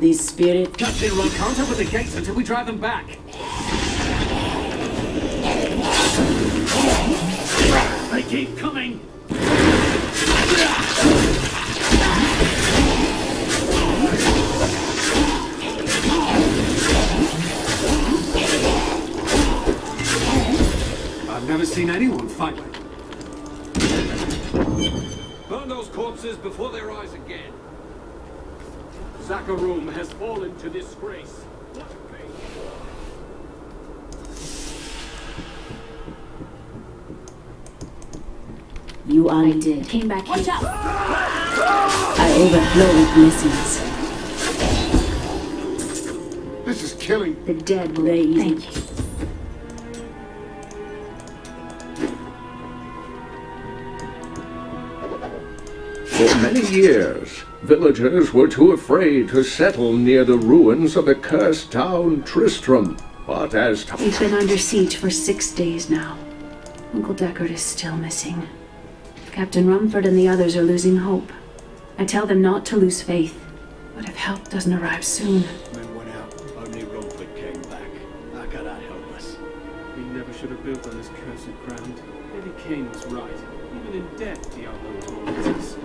These spirits... Captain, we can't open the gates until we drive them back. They keep coming. I've never seen anyone fight like that. Burn those corpses before they rise again. Zakharum has fallen to disgrace. What a fate. You are dead. Came back here. Watch out! I overflow with blessings. This is killing. The dead will Thank thank you. you. For many years, villagers were too afraid to settle near the ruins of the cursed town Tristram. But as time... We've been under siege for 6 days now. Uncle Deckard is still missing. Captain Rumford and the others are losing hope. I tell them not to lose faith. But if help doesn't arrive soon... Men went out. Only Romford came back. How can that help us? We never should have built on this cursed ground. Eddie Kane was right. Even in death, Diablo torments us.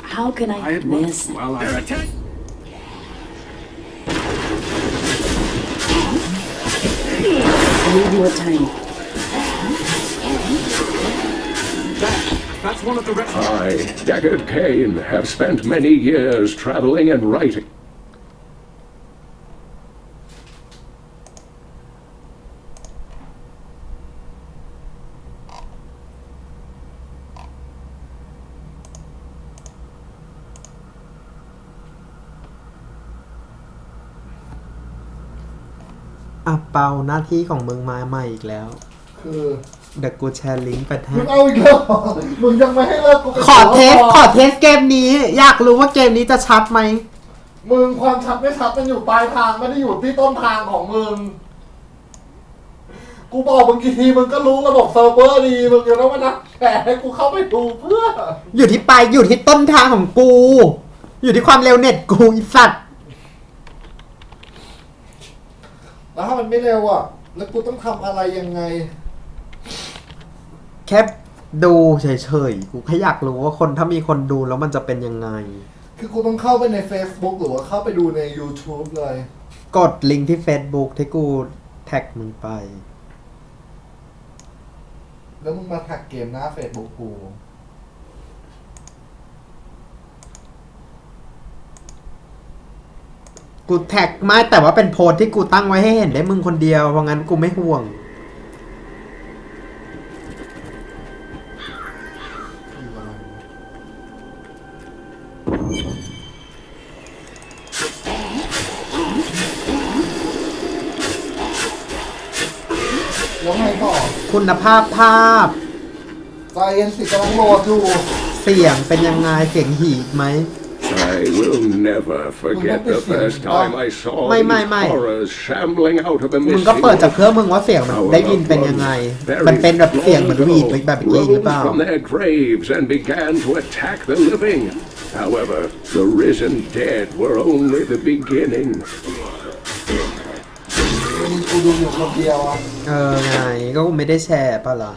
How can I miss? Well, I reckon. Need more time. That's one of the rest. I, Deckard Cain, have spent many years traveling and writing.เปาหน้าที่ของมึงมาใหม่อีกแล้ว คือ เดี๋ยวกูแชร์ลิงก์ไปให้ มึงเอาอีกแล้วเหรอมึงยังไม่ให้เลิกกู ขอเทสเกมนี้ อยากรู้ว่าเกมนี้จะชัดไหม มึงความชัดไม่ชัดมันอยู่ปลายทางไม่ได้อยู่ที่ต้นทางของมึง กูบอกมึงกี่ทีมึงก็รู้ระบบเซิร์ฟเวอร์ดีมึงยังต้องมานักแฉให้กูเข้าไปดูเพื่อ อยู่ที่ปลายอยู่ที่ต้นทางของกู อยู่ที่ความเร็วเน็ตกูอีสัตว์ แล้วถ้ามันไม่เร็วอ่ะแล้วกูต้องทำอะไรยังไง แค่ดูเฉยๆ กูแค่อยากรู้ว่าคนถ้ามีคนดูแล้วมันจะเป็นยังไง คือกูต้องเข้าไปใน Facebook หรือว่าเข้าไปดูใน YouTube เลย กดลิงก์ที่ Facebook ที่กูแท็กมึงไป แล้วมึงมาแท็กเกมหน้า Facebook กู กูแท็กไม่แต่ว่าเป็นโพสที่กูตั้งไว้ให้เห็นได้มึงคนเดียวเพราะงั้นกูไม่ห่วงแล้วไงต่อคุณภาพภาพใจเย็นสิกำลังโหลดอยู่เสียงเป็นยังไงเสียงหีบไหม I will never forget the first time I saw ไม่ these horrors shambling out of the มึง misty ก็เปิดจากเครื่องมึงว่าเสียงมันได้ยินเป็นยังไงมันเป็นแบบเสียงเหมือนวีดแบบนี้หรือเปล่า from their graves and began to attack the living. However, the risen dead were only the beginning. กูดูอยู่คนเดียวอ่ะไงก็ไม่ได้แชร์ป่ะล่ะ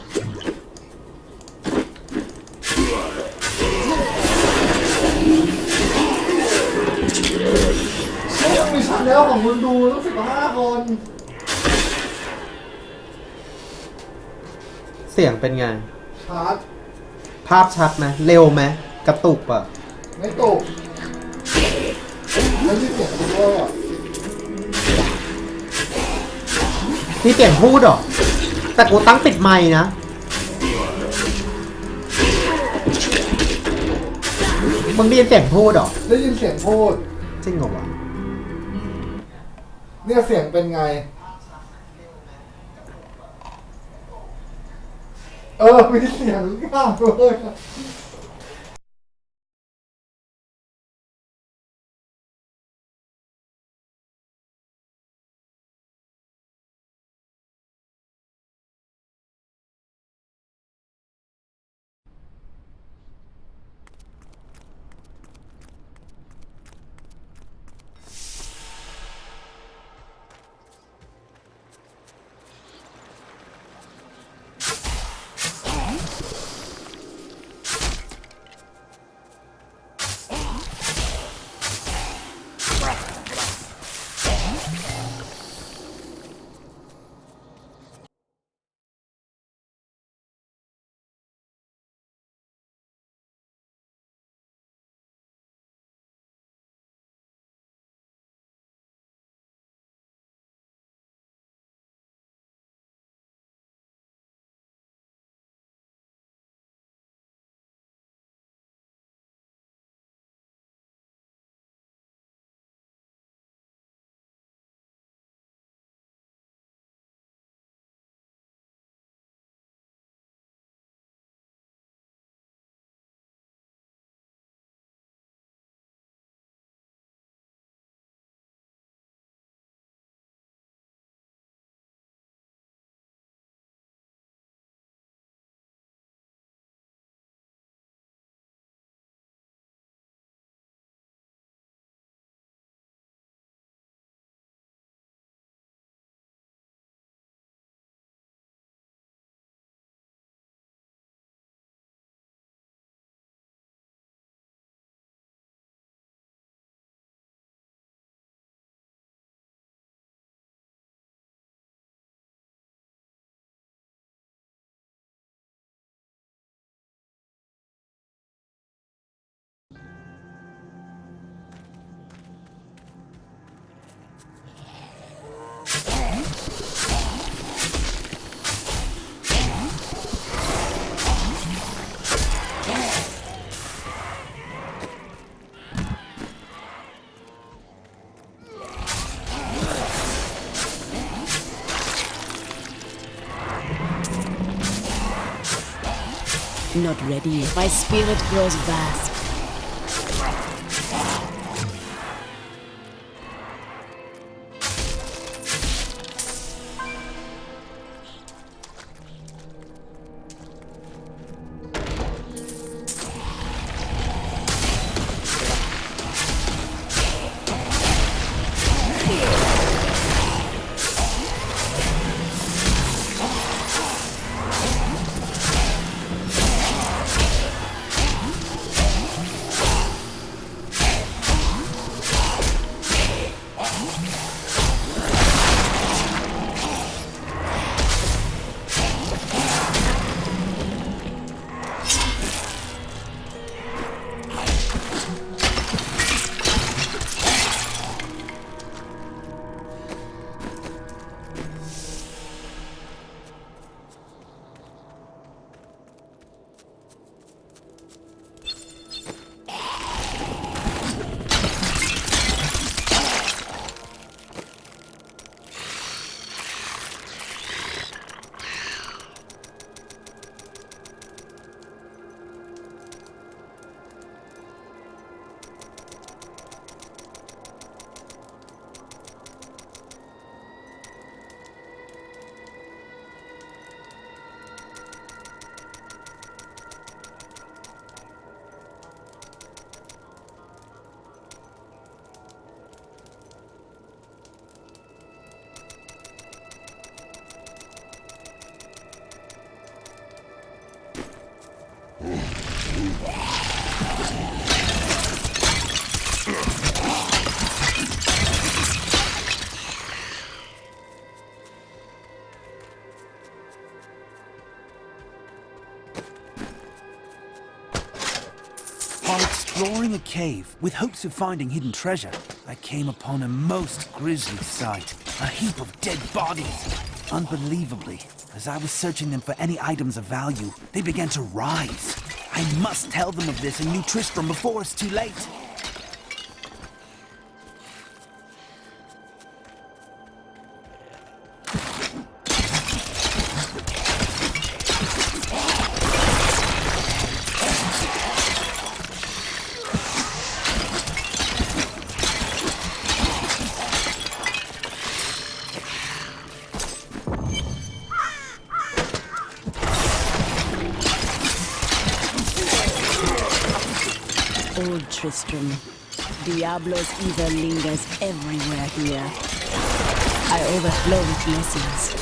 มีชาแนลของมึงดูต้อง15 คนเสียงเป็นไงชัดภาพชัดไหมเร็วไหมกระตุกป่ะไม่ตกแล้วที่เสียงกูด้วยอ่ะนี่เสียงพูดหรอแต่กูตั้งปิดไมค์นะมึงได้ยินเสียงพูดหรอได้ยินเสียงพูดจริงเหรอวะเนี่ยเสียงเป็นไงมีเสียงข้างเลย Not ready. My spirit grows vast. While exploring a cave with hopes of finding hidden treasure, I came upon a most grisly sight. A heap of dead bodies. Unbelievably, as I was searching them for any items of value, they began to rise. I must tell them of this in New Tristram before it's too late. Old Tristram. Diablo's evil lingers everywhere here. I overflow with blessings.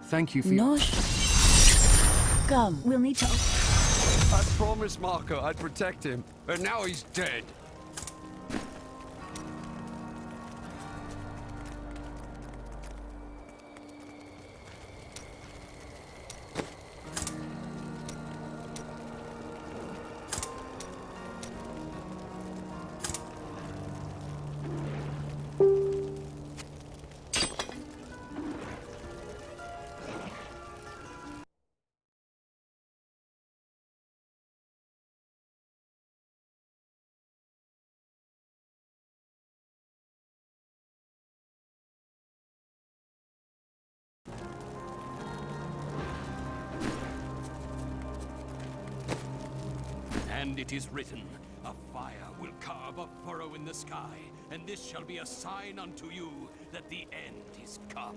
Thank you for your... Nosh. Come, we'll need to... I promised Marco I'd protect him, and now he's dead. And it is written, a fire will carve a furrow in the sky, and this shall be a sign unto you that the end is come.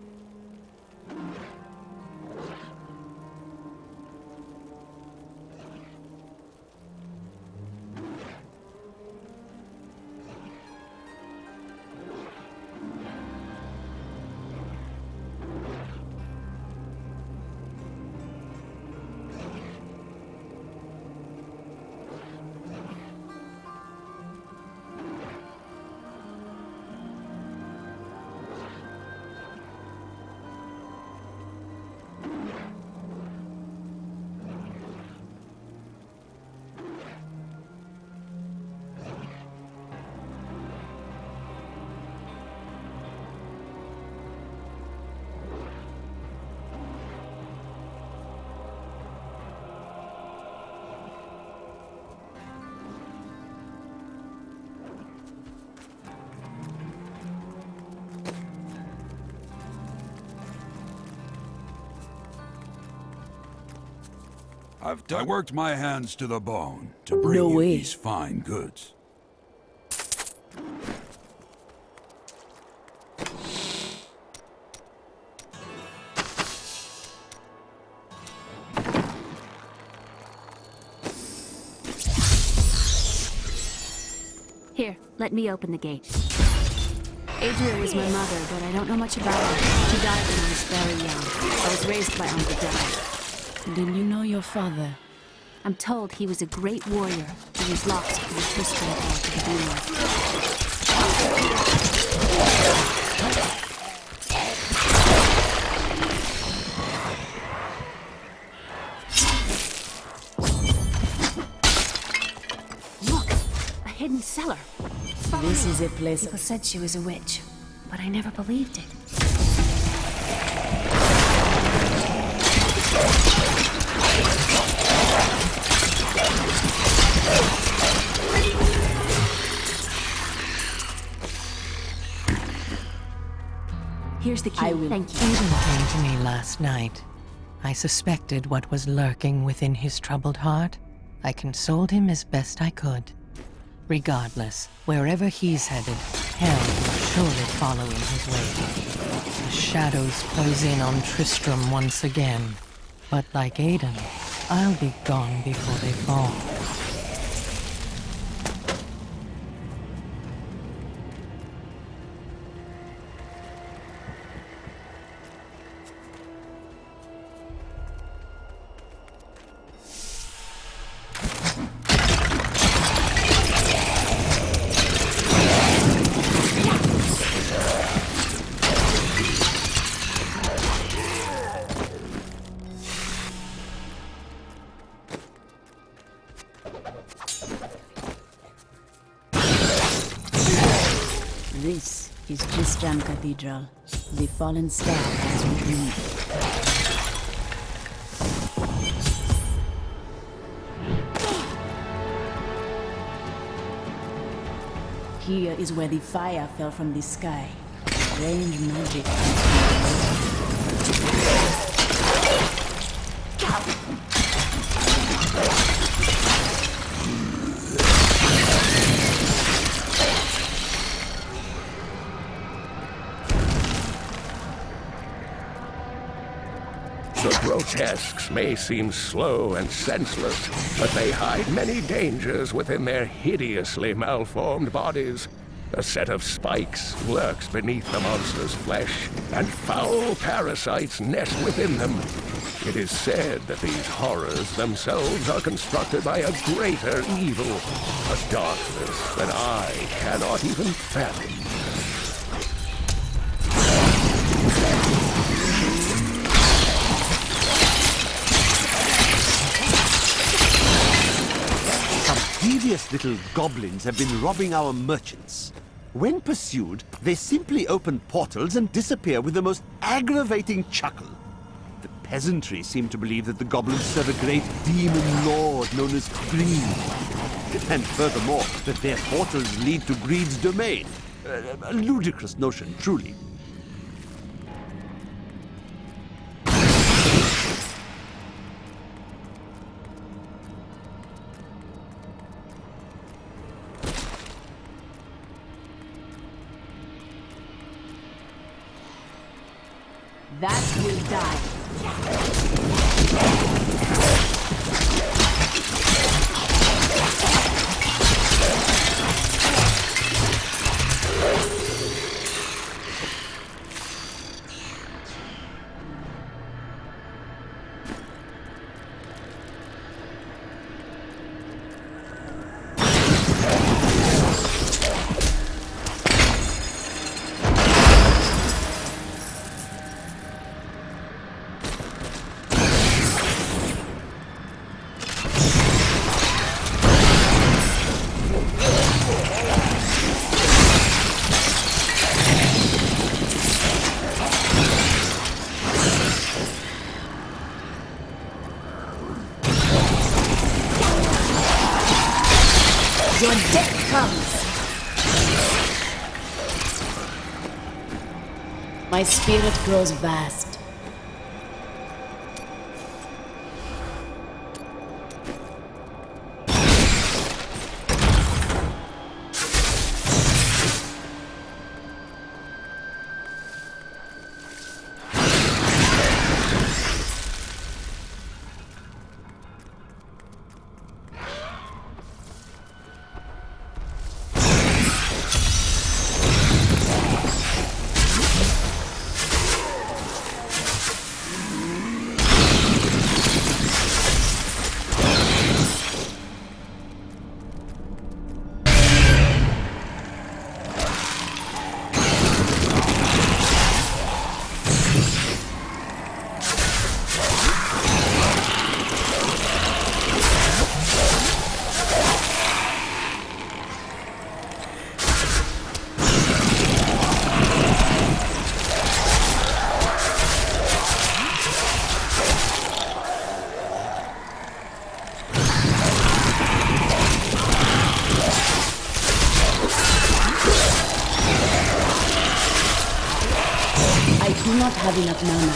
I worked my hands to the bone to bring No you way. these fine goods. Here, let me open the gate. Adria was my mother, but I don't know much about her. She died when I was very young. I was raised by Uncle Dad. Then you know your father. I'm told he was a great warrior who was lost in the Tristram call to the Demon. Look! A hidden cellar. This is a place People said she was a witch, but I never believed it. Here's the key. I will. Thank you. Aiden came to me last night. I suspected what was lurking within his troubled heart. I consoled him as best I could. Regardless, wherever he's headed, hell will surely follow in his wake. The shadows close in on Tristram once again. But like Aiden, I'll be gone before they fall. This is Tristram Cathedral. The fallen star has returned. Here is where the fire fell from the sky. Strange magic. The grotesques may seem slow and senseless, but they hide many dangers within their hideously malformed bodies. A set of spikes lurks beneath the monster's flesh, and foul parasites nest within them. It is said that these horrors themselves are constructed by a greater evil, a darkness that I cannot even fathom. Devious little goblins have been robbing our merchants. When pursued, they simply open portals and disappear with the most aggravating chuckle. The peasantry seem to believe that the goblins serve a great demon lord known as Greed. And furthermore, that their portals lead to Greed's domain. A ludicrous notion, truly. That will die. Your death comes. My spirit grows vast. do not have enough mana.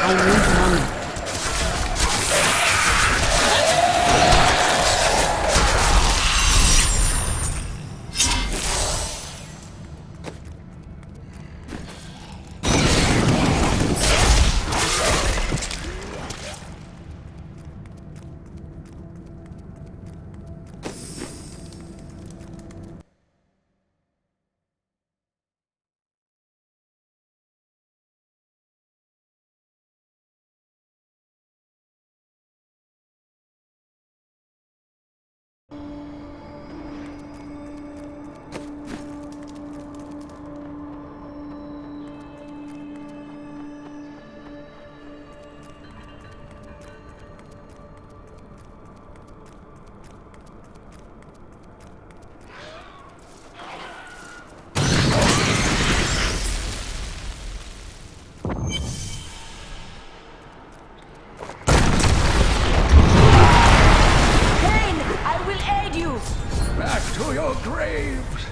I need mana. Back to your graves!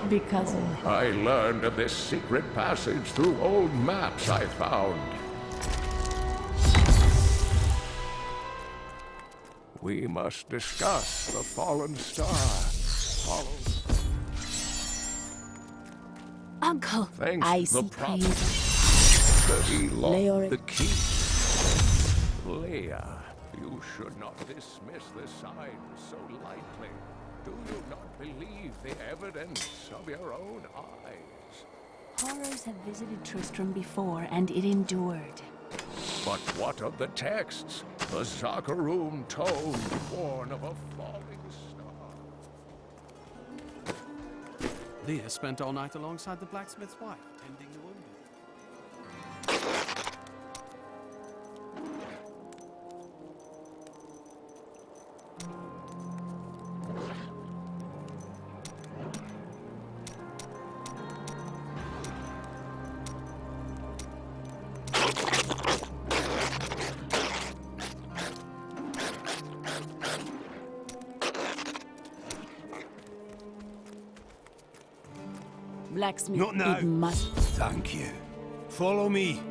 Because of... I learned of this secret passage through old maps I found. We must discuss the fallen star. Follow. Uncle, Thanks I to the see prophet. praise. He lost Leoric. the key. Leia, you should not dismiss the signs so lightly. Do you not believe the evidence of your own eyes? Horrors have visited Tristram before, and it endured. But what of the texts? The Zakarum tome warn of a falling star. Leah spent all night alongside the blacksmith's wife, tending the wounded. Blacksmith, Not now. it must... Thank you. Follow me.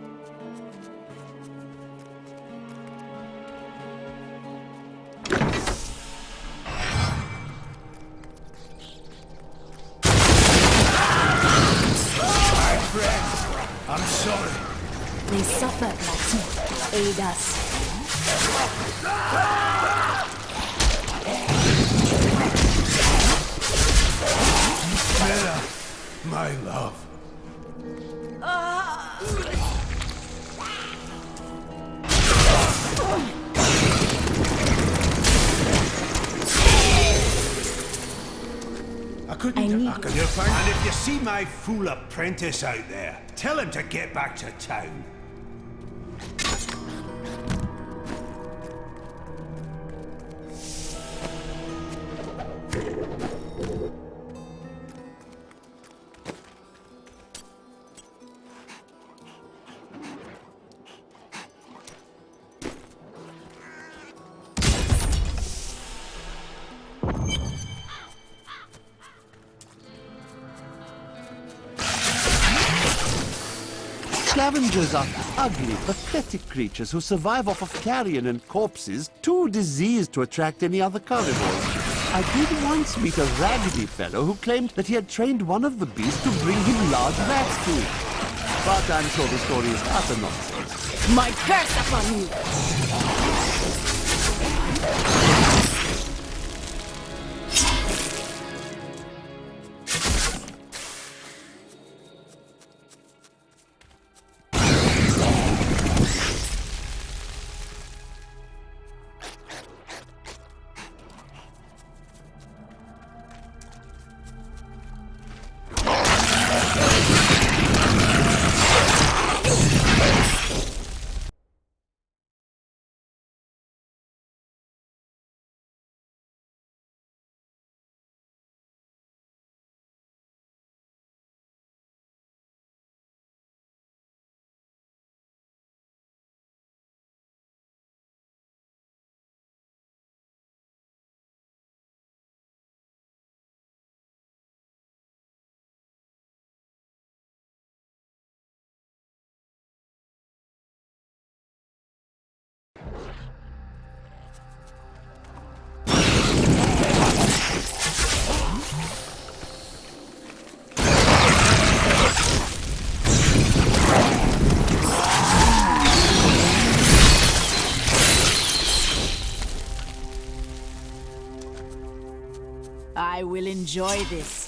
My friend, I'm sorry. They suffer, blacksmith. Aid us. Mera, my love. I couldn't. You'll find. And if you see my fool apprentice out there, tell him to get back to town. Scavengers are ugly, pathetic creatures who survive off of carrion and corpses, too diseased to attract any other carnivores. I did once meet a raggedy fellow who claimed that he had trained one of the beasts to bring him large rats to eat. But I'm sure the story is utter nonsense. My curse upon you! enjoy this.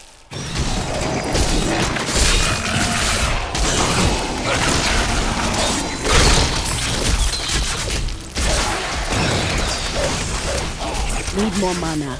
Need more mana.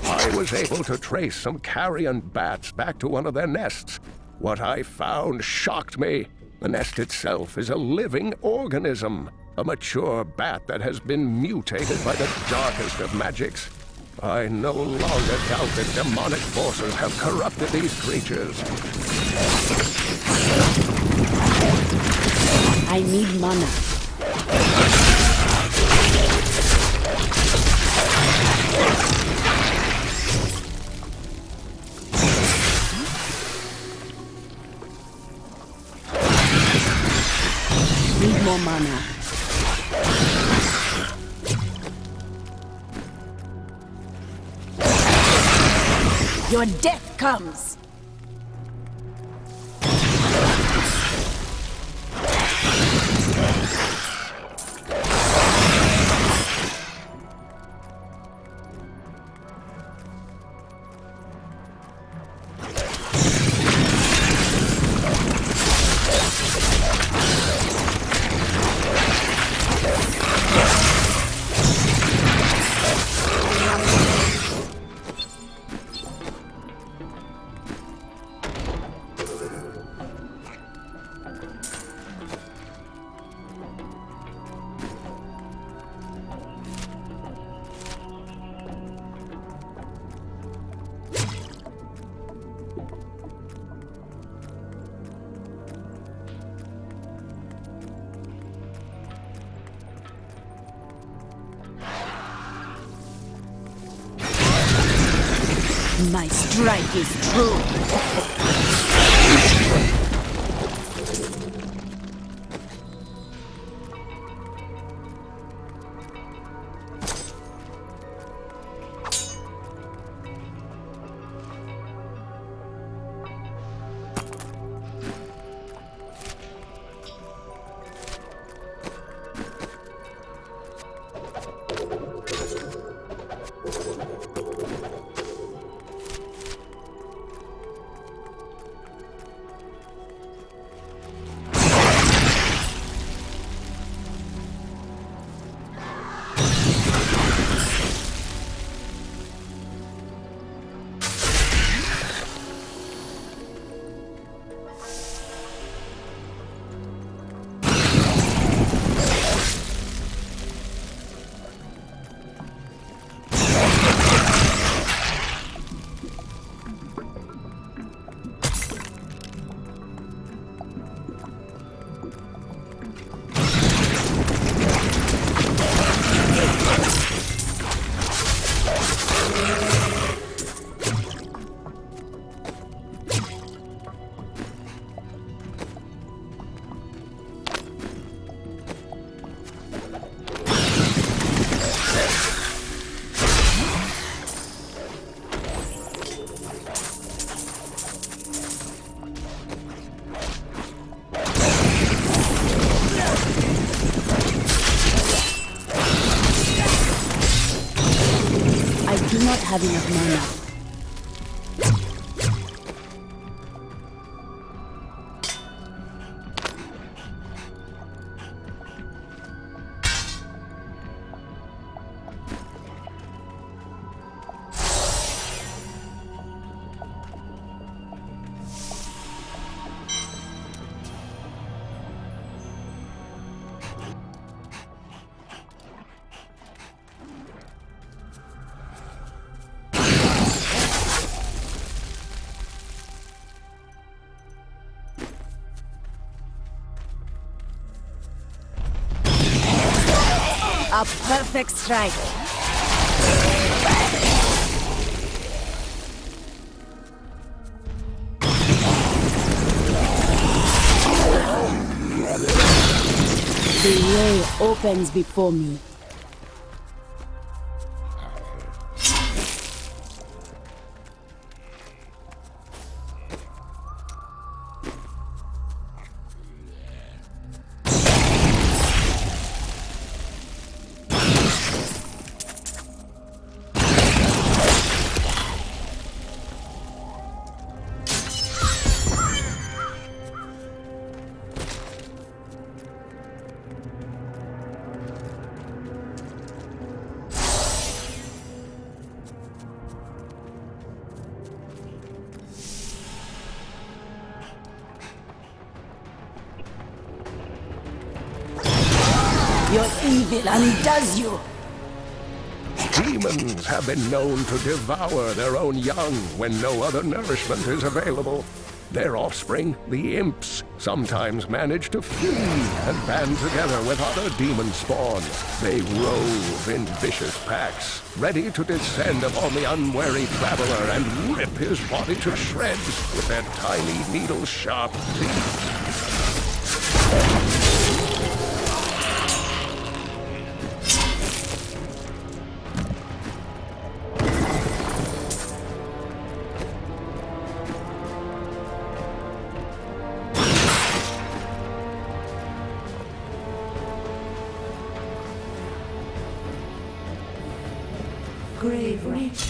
I was able to trace some carrion bats back to one of their nests. What I found shocked me. The nest itself is a living organism, a mature bat that has been mutated by the darkest of magics. I no longer doubt that demonic forces have corrupted these creatures. I need mana. Need more mana. Your death comes! My strike is true. I do not have enough mana. A perfect strike. The way opens before me. Your evil undoes you. Demons have been known to devour their own young when no other nourishment is available. Their offspring, the imps, sometimes manage to flee and band together with other demon spawns. They rove in vicious packs, ready to descend upon the unwary traveler and rip his body to shreds with their tiny needle-sharp teeth. Grave reach.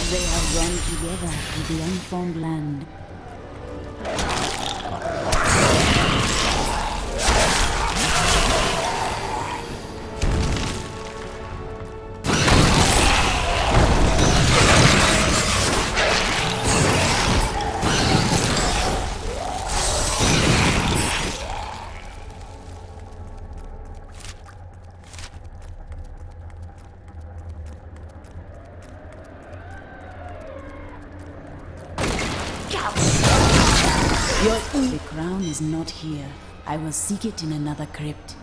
They have gone together to the unformed land. The crown is not here. I will seek it in another crypt.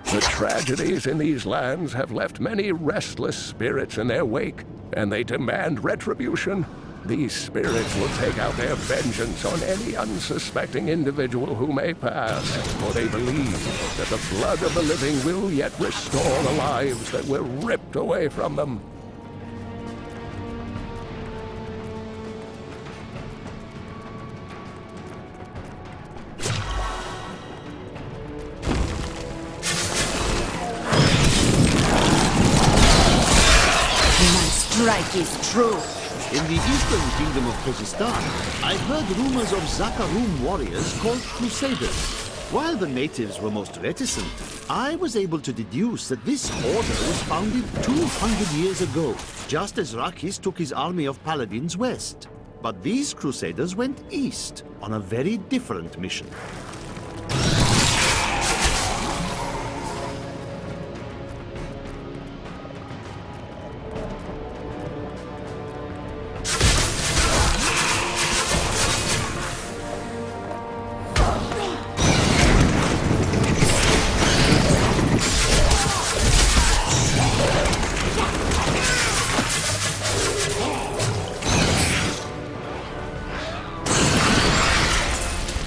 The tragedies in these lands have left many restless spirits in their wake, and they demand retribution. These spirits will take out their vengeance on any unsuspecting individual who may pass, for they believe that the blood of the living will yet restore the lives that were ripped away from them. Strike is true. In the eastern kingdom of Khuzestan, I heard rumors of Zakarum warriors called Crusaders. While the natives were most reticent, I was able to deduce that this order was founded 200 years ago, just as Rakis took his army of paladins west. But these Crusaders went east on a very different mission.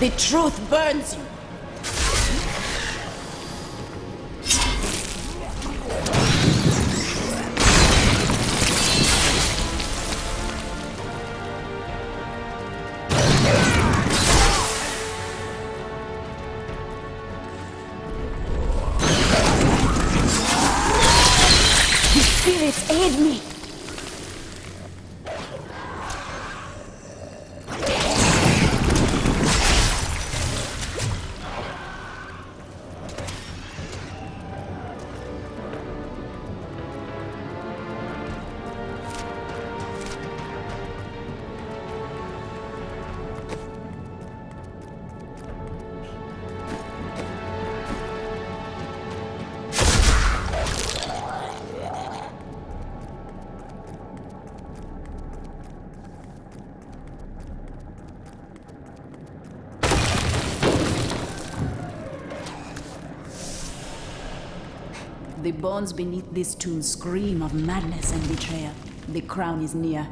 The truth burns you. Spirits, aid me! The bones beneath this tomb scream of madness and betrayal. The crown is near.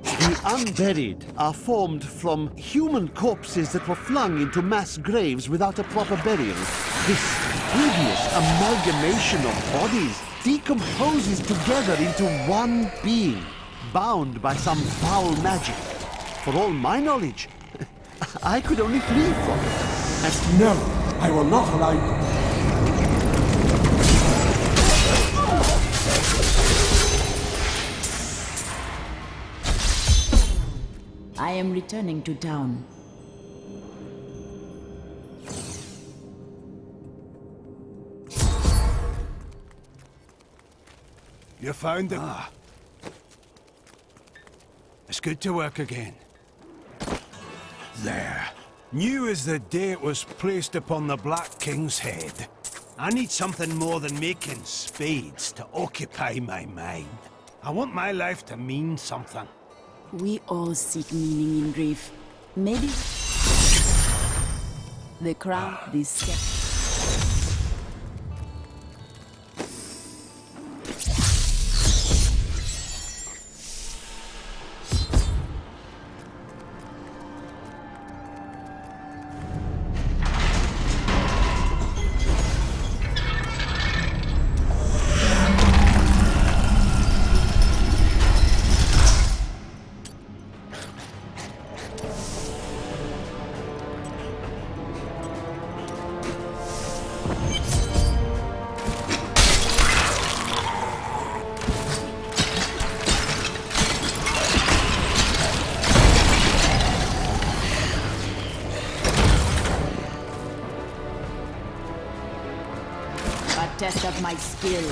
The unburied are formed from human corpses that were flung into mass graves without a proper burial. This hideous amalgamation of bodies decomposes together into one being, bound by some foul magic. For all my knowledge, I could only flee from it. And no, I will not allow you. I am returning to town. You found them? Ah. It's good to work again. There. New as the day it was placed upon the Black King's head. I need something more than making spades to occupy my mind. I want my life to mean something. We all seek meaning in grief. Maybe the crown, this step. Test of my skill.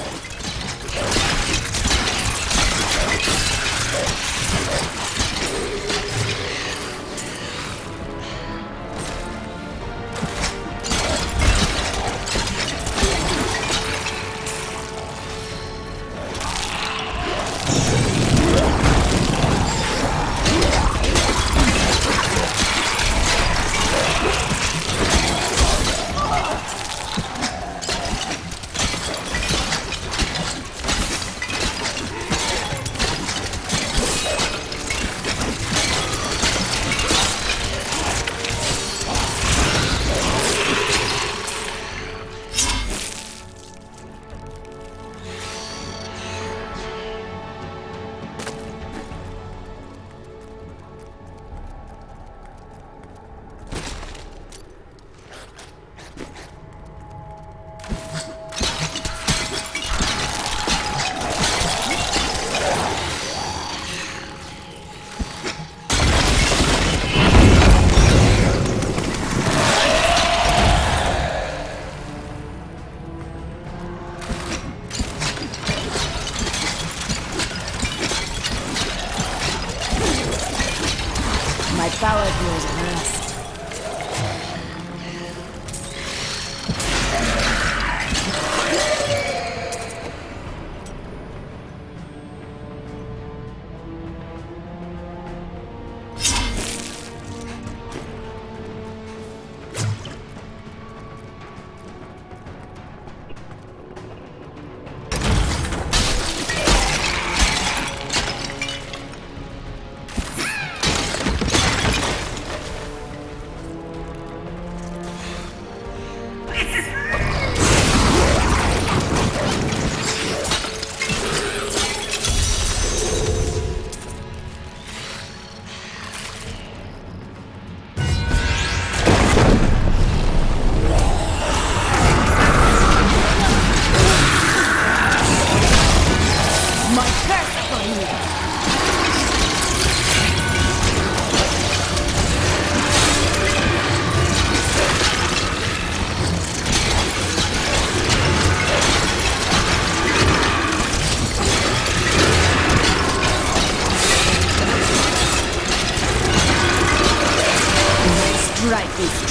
My power grows rest.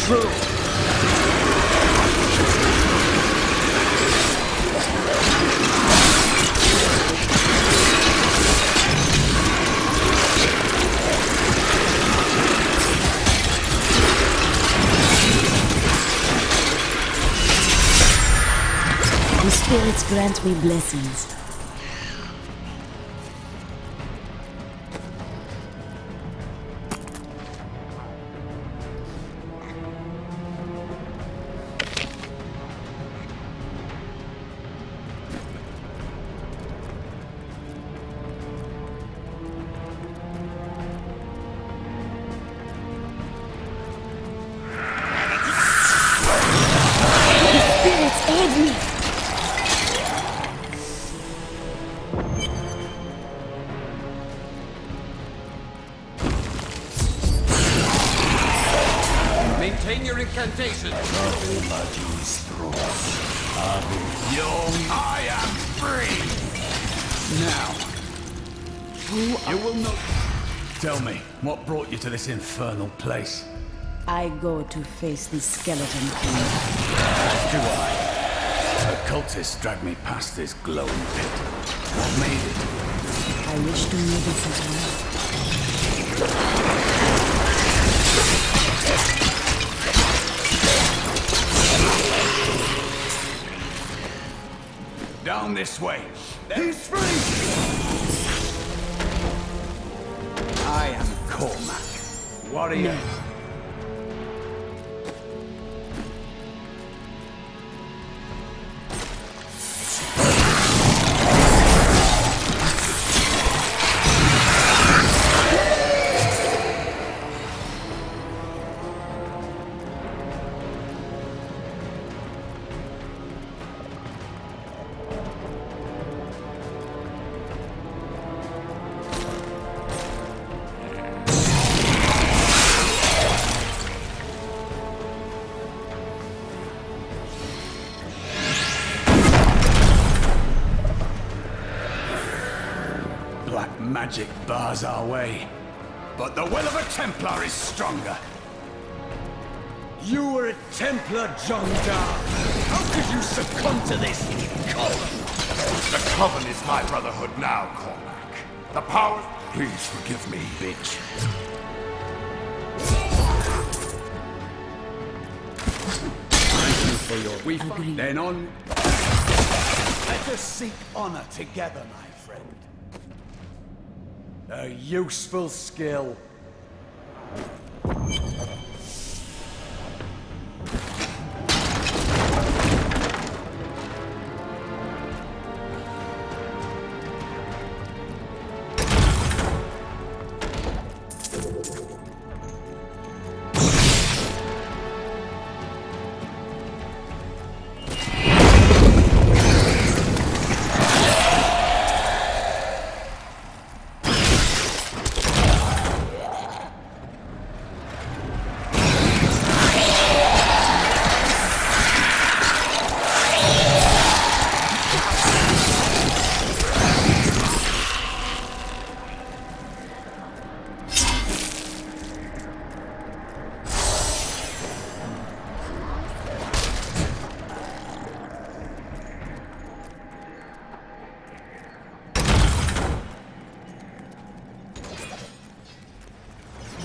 true. The spirits grant me blessings. Maintain your incantation. I am free. Now, you will not... Tell me, what brought you to this infernal place? I go to face the Skeleton King. Do I? The cultists dragged me past this glowing pit. What made it? I wish to know this as well. Down this way. He's free! I am Cormac, warrior. No. Magic bars our way, but the will of a Templar is stronger. You were a Templar, John Dark. How could you succumb to this Coven? The Coven is my brotherhood now, Cormac. The power... Please forgive me, bitch. Thank you for your... Agreed. Then on... Let us seek honor together, my friend. A useful skill.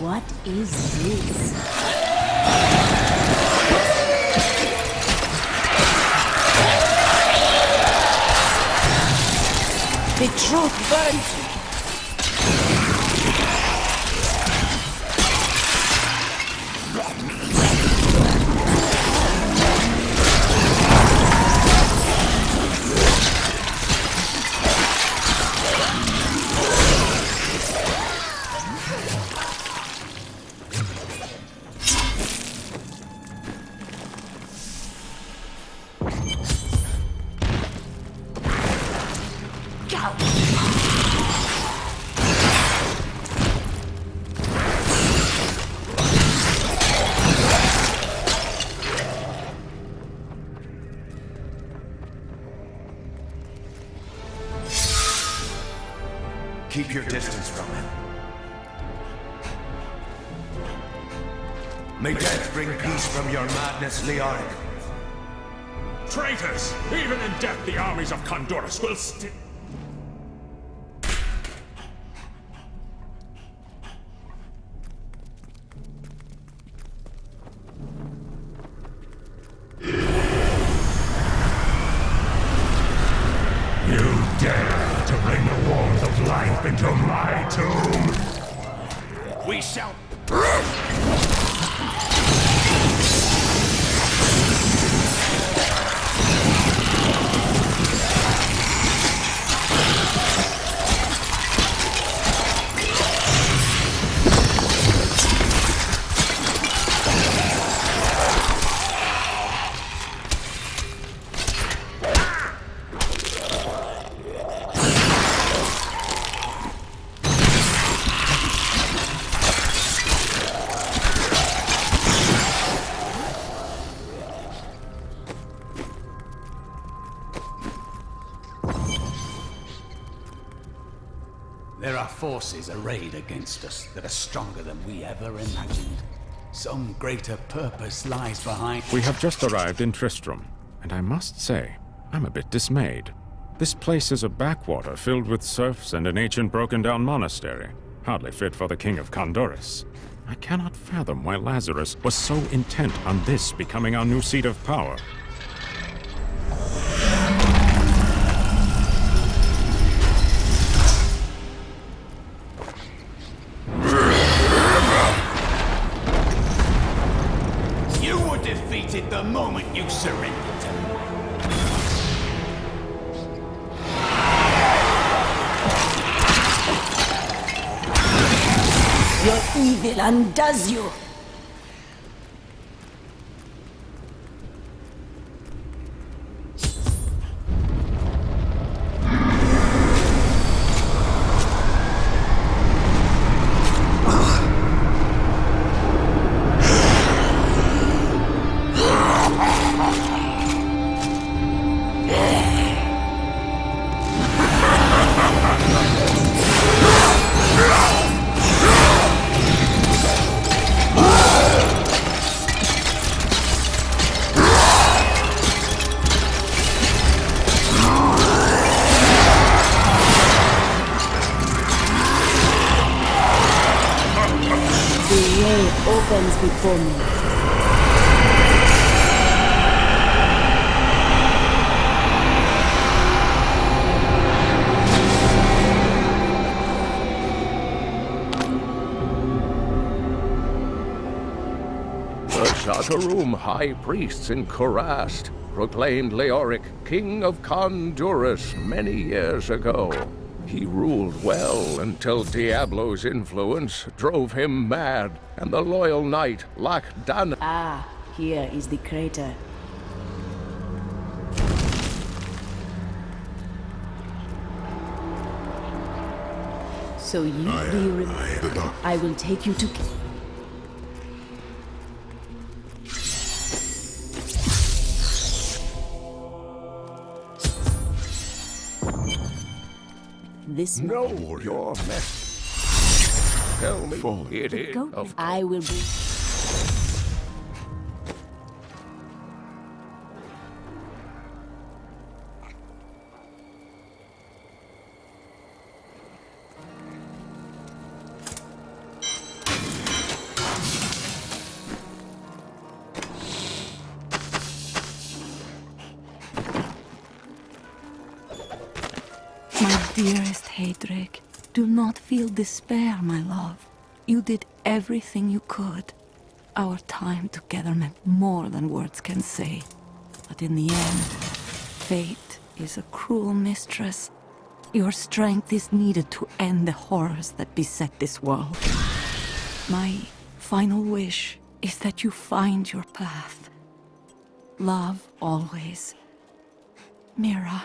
What is this? The truth burns. Keep your distance from him. May death bring peace from your madness, Leoric. Traitors! Even in death, the armies of Condorus will still... You dare to bring the warmth of life into my tomb? We shall... There are forces arrayed against us that are stronger than we ever imagined. Some greater purpose lies behind... We have just arrived in Tristram, and I must say, I'm a bit dismayed. This place is a backwater filled with serfs and an ancient broken-down monastery, hardly fit for the King of Condorus. I cannot fathom why Lazarus was so intent on this becoming our new seat of power. You were defeated the moment you surrendered to me. Your evil undoes you. Opens before me. The Shataroom high priests in Kurast proclaimed Leoric King of Condorus many years ago. He ruled well until Diablo's influence drove him mad, and the loyal knight Lackdan... Ah, here is the crater. So do you remember? I will take you to... This No, your mess. Tell me it is. I will be... My dearest Heydrich, do not feel despair, my love. You did everything you could. Our time together meant more than words can say. But in the end, fate is a cruel mistress. Your strength is needed to end the horrors that beset this world. My final wish is that you find your path. Love always. Mira.